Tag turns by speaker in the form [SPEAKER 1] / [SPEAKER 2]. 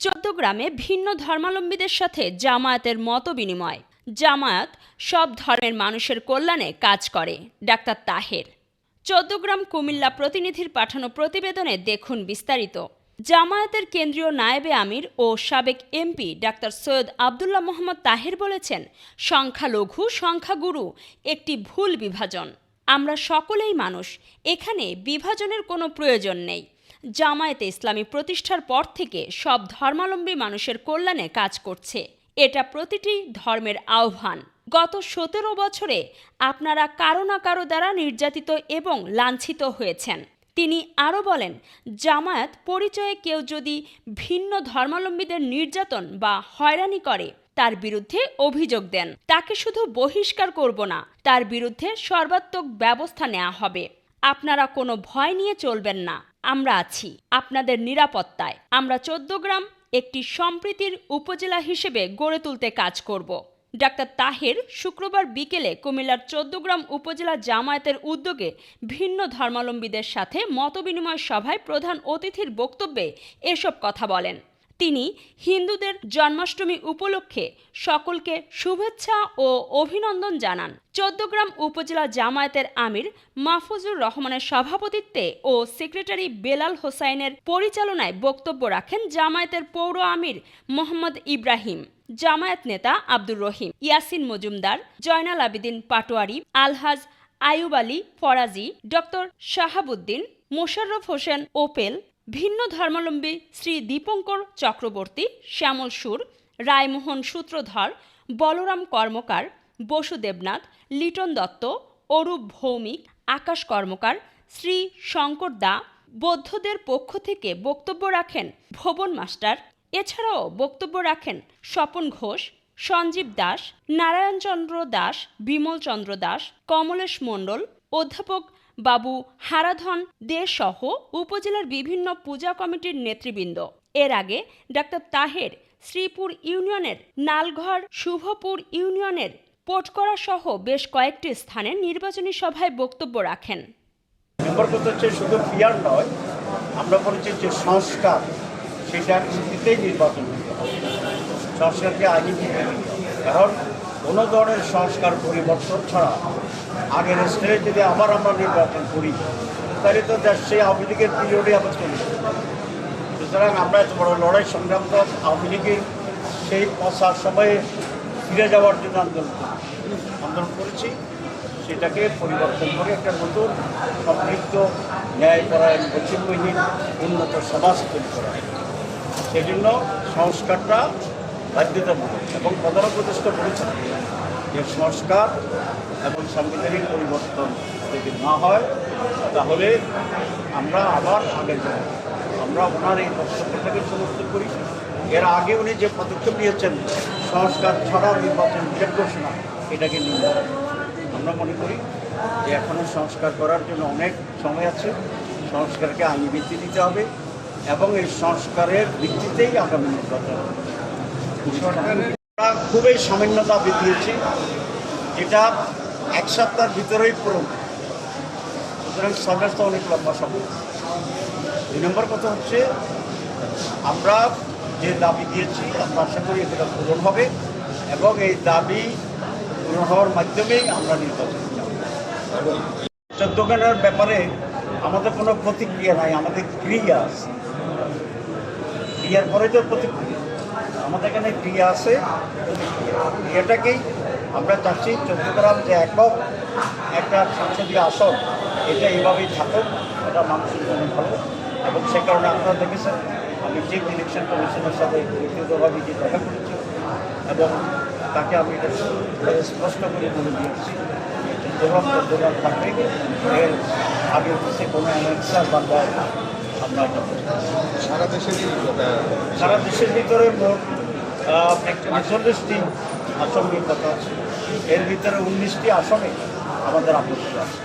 [SPEAKER 1] চট্টগ্রামে ভিন্ন ধর্মাবলম্বীদের সাথে জামায়াতের মতবিনিময়। জামায়াত সব ধর্মের মানুষের কল্যাণে কাজ করে। ডাক্তার তাহের। চট্টগ্রাম কুমিল্লা প্রতিনিধির পাঠানো প্রতিবেদনে দেখুন বিস্তারিত। জামায়াতের কেন্দ্রীয় নায়েবে আমির ও সাবেক এমপি ডাক্তার সৈয়দ আবদুল্লাহ মোহাম্মদ তাহের বলেছেন, সংখ্যালঘু সংখ্যাগুরু একটি ভুল বিভাজন। আমরা সকলেই মানুষ, এখানে বিভাজনের কোনো প্রয়োজন নেই। জামায়াতে ইসলামী প্রতিষ্ঠার পর থেকে সব ধর্মাবলম্বী মানুষের কল্যাণে কাজ করছে। এটা প্রতিটি ধর্মের আহ্বান। গত 17 বছরে আপনারা কারো না কারো দ্বারা নির্যাতিত এবং লাঞ্ছিত হয়েছেন। তিনি আরও বলেন, জামায়াত পরিচয়ে কেউ যদি ভিন্ন ধর্মাবলম্বীদের নির্যাতন বা হয়রানি করে তার বিরুদ্ধে অভিযোগ দেন, তাকে শুধু বহিষ্কার করব না, তার বিরুদ্ধে সর্বাত্মক ব্যবস্থা নেওয়া হবে। আপনারা কোনো ভয় নিয়ে চলবেন না, আমরা আছি আপনাদের নিরাপত্তায়। আমরা চট্টগ্রাম একটি সম্প্রীতির উপজেলা হিসেবে গড়ে তুলতে কাজ করব। ডাক্তার তাহের শুক্রবার বিকেলে কুমিল্লার চট্টগ্রাম উপজেলা জামায়াতের উদ্যোগে ভিন্ন ধর্মাবলম্বীদের সাথে মতবিনিময় সভায় প্রধান অতিথির বক্তব্যে এসব কথা বলেন। তিনি হিন্দুদের জন্মাষ্টমী উপলক্ষে সকলকে শুভেচ্ছা ও অভিনন্দন জানান। চট্টগ্রাম উপজেলা জামায়াতের আমির মাহফুজুর রহমানের সভাপতিত্বে ও সেক্রেটারি বেলাল হোসাইনের পরিচালনায় বক্তব্য রাখেন জামায়াতের পৌর আমির মোহাম্মদ ইব্রাহিম, জামায়াত নেতা আব্দুর রহিম, ইয়াসিন মজুমদার, জয়নাল আবেদিন পাটোয়ারি, আলহাজ আয়ুব আলী ফরাজি, ডক্টর শাহাবুদ্দিন, মোশাররফ হোসেন ওপেল, ভিন্ন ধর্মাবলম্বী শ্রী দীপঙ্কর চক্রবর্তী, শ্যামল সুর, রায়মোহন সূত্রধর, বলরাম কর্মকার, বসু দেবনাথ, লিটন দত্ত, অরূপ ভৌমিক, আকাশ কর্মকার, শ্রী শঙ্কর দা। বৌদ্ধদের পক্ষ থেকে বক্তব্য রাখেন ভবন মাস্টার। এছাড়াও বক্তব্য রাখেন স্বপন ঘোষ, সঞ্জীব দাস, নারায়ণচন্দ্র দাস, বিমল চন্দ্র দাস, কমলেশ মণ্ডল, অধ্যাপক বাবু হারাধন দে সহ উপজেলার বিভিন্ন পূজা কমিটির নেতৃবৃন্দ। এর আগে ডাক্তার তাহের শ্রীপুর ইউনিয়নের নালঘর, শুভপুর ইউনিয়নের পোটকরা সহ বেশ কয়েকটি স্থানে নির্বাচনী সভায় বক্তব্য রাখেন।
[SPEAKER 2] নম্বর কথা হচ্ছে শুধু পিয়ার নয়, আমরা বলছি যে সংস্কার, সেটার ভিত্তিতেই নির্বাচন করতে হবে। সংস্কারকে আগে দিতে হবে, কারণ কোনো ধরনের সংস্কার পরিবর্তন ছাড়া আগের স্টেজে যদি আবার আমরা নির্বাচন করি তাহলে তো দেশ সেই আওয়ামী লীগের পিরিয়ডে আবার চলে যাবে। সুতরাং আমরা এত বড় লড়াই সংগ্রাম তো আওয়ামী লীগের সেই পচার সময়ে ফিরে যাওয়ার জন্য আন্দোলন করেছি। সেটাকে পরিবর্তন করে একটা নতুন সমৃদ্ধ ন্যায়পরায়ণ বৈষম্যহীন উন্নত সমাজ তৈরি করা। সেজন্য সংস্কারটা বাধ্যতামূলক এবং প্রধান উপদেষ্টা বলেছেন যে সংস্কার এবং সাংবিধানিক পরিবর্তন যদি না হয় তাহলে আমরা আবার আগে যাব। আমরা ওনার এই বক্তব্যটাকে সমর্থন করি। এর আগে উনি যে পদক্ষেপ নিয়েছেন সংস্কার ছাড়া নির্বাচন বিলেট ঘোষণা, এটাকে নিয়ে আমরা মনে করি যে এখনও সংস্কার করার জন্য অনেক সময় আছে। সংস্কারকে আইনি ভিত্তি দিতে হবে এবং এই সংস্কারের ভিত্তিতেই আগামী নির্বাচন। আমরা খুবই সামান্য দাবি দিয়েছি, যেটা এক সপ্তাহের ভিতরেই পূরণ। সুতরাং সরকার তো অনেক লম্বা সময়। 2 নম্বর কথা হচ্ছে, আমরা যে দাবি দিয়েছি আমরা আশা করি এটা পূরণ হবে এবং এই দাবি পূরণ হওয়ার মাধ্যমেই আমরা নির্বাচন যাব। চট্টগ্রামের ব্যাপারে আমাদের কোনো প্রতিক্রিয়া নাই, আমাদের ক্রিয়া আছে। ক্রিয়ার পরে তো প্রতিক্রিয়া, আমাদের এখানে ক্রিয়া আছে। ক্রিয়াটাকেই আমরা চাচ্ছি চট্টগ্রাম যে একক একটা সংসদীয় আসন, এটা এইভাবেই থাকুক, এটা মানুষের জন্য ভালো। এবং সে কারণে আপনারা দেখেছেন আমি চিফ ইলেকশন কমিশনের সাথে ব্যক্তিগতভাবে যে দেখা করেছি এবং তাকে আমি এটা স্পষ্ট করে বলে দিয়েছি চট্টগ্রাম থাকবে। এর আগে হচ্ছে কোনো অ্যানেক্সার বা আমরা সারা দেশের ভিতরে মোট 48টি আসন নিয়ে কথা আছে। এর ভিতরে 19টি আসনে আমাদের আপত্তি আছে।